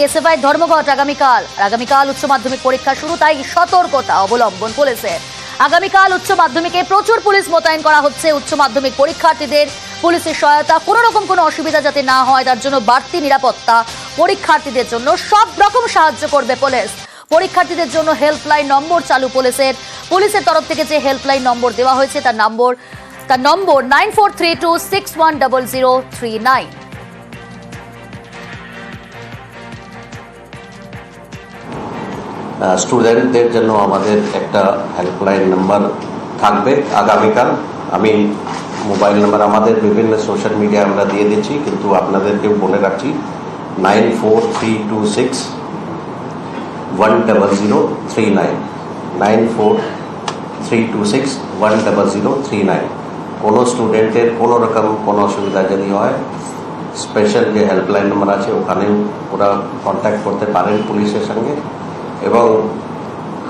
SFI ধর্মঘট আগামীকাল উচ্চ মাধ্যমিক পরীক্ষা শুরু, তাই সতর্কতা অবলম্বন পুলিশের। আগামীকাল উচ্চ মাধ্যমিকে প্রচুর পুলিশ মোতায়েন করা হচ্ছে। উচ্চ মাধ্যমিক পরীক্ষার্থীদের পুলিশের সহায়তা, কোনো রকম কোনো অসুবিধা যাতে না হয় তার জন্য বাড়তি নিরাপত্তা, পরীক্ষার্থীদের জন্য সব রকম সাহায্য করবে পুলিশ। পরীক্ষার্থীদের জন্য হেল্পলাইন নম্বর চালু পুলিশের তরফ থেকে যে হেল্পলাইন নম্বর দেওয়া হয়েছে তার নম্বর 9432610039। স্টুডেন্টদের জন্য আমাদের একটা হেল্পলাইন নাম্বার থাকবে আগামীকাল। আমি মোবাইল নাম্বার আমাদের বিভিন্ন সোশ্যাল মিডিয়া আমরা দিয়ে দিচ্ছি, কিন্তু আপনাদেরকেও বলে রাখছি 9432610039 9432610039। কোনো স্টুডেন্টের কোনো রকম কোনো অসুবিধা যদি হয়, স্পেশাল যে হেল্পলাইন নাম্বার আছে ওখানেও ওরা কন্ট্যাক্ট করতে পারেন পুলিশের সঙ্গে। এবং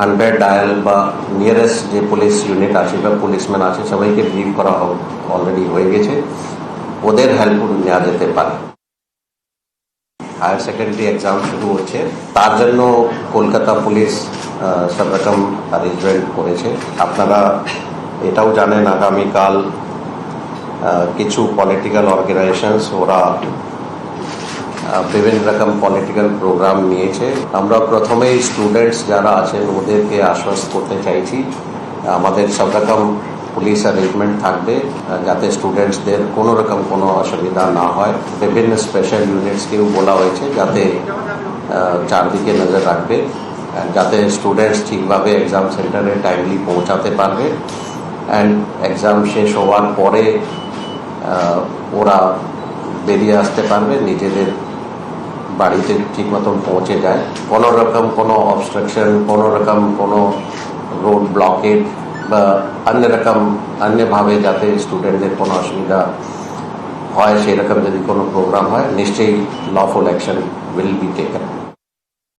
100 ডায়াল বা নিয়ারেস্ট যে পুলিশ ইউনিট আছে বা পুলিশম্যান আছে সবাইকে ব্রিফ করা অলরেডি হয়ে গেছে, ওদের হেল্প নেওয়া যেতে পারে। হায়ার সেকেন্ডারি এক্সাম শুরু হচ্ছে, তার জন্য কলকাতা পুলিশ সব রকম অ্যারেঞ্জমেন্ট করেছে। আপনারা এটাও জানেন আগামীকাল কিছু পলিটিক্যাল অর্গানাইজেশনস ওরা বিভিন্ন রকম পলিটিক্যাল প্রোগ্রাম নিয়েছে। আমরা প্রথমেই স্টুডেন্টস যারা আছেন ওদেরকে আশ্বস্ত করতে চাইছি আমাদের সব রকম পুলিশ অ্যারেঞ্জমেন্ট থাকবে যাতে স্টুডেন্টসদের কোনো রকম কোনো অসুবিধা না হয়। বিভিন্ন স্পেশাল ইউনিটসকেও বলা হয়েছে যাতে চারদিকে নজর রাখবে, যাতে স্টুডেন্টস ঠিকভাবে এক্সাম সেন্টারে টাইমলি পৌঁছাতে পারবে অ্যান্ড এক্সাম শেষ হওয়ার পরে ওরা বেরিয়ে আসতে পারবে, নিজেদের বাড়িতে ঠিক মতন পৌঁছে যায়। কোনো রকম কোনো অবস্ট্রাকশন, কোনো রকম কোনো রোড ব্লকেড বা অন্যভাবে যাতে স্টুডেন্টদের কোনো অসুবিধা হয় সেরকম যদি কোনো প্রোগ্রাম হয় নিশ্চয়ই lawful action will be taken.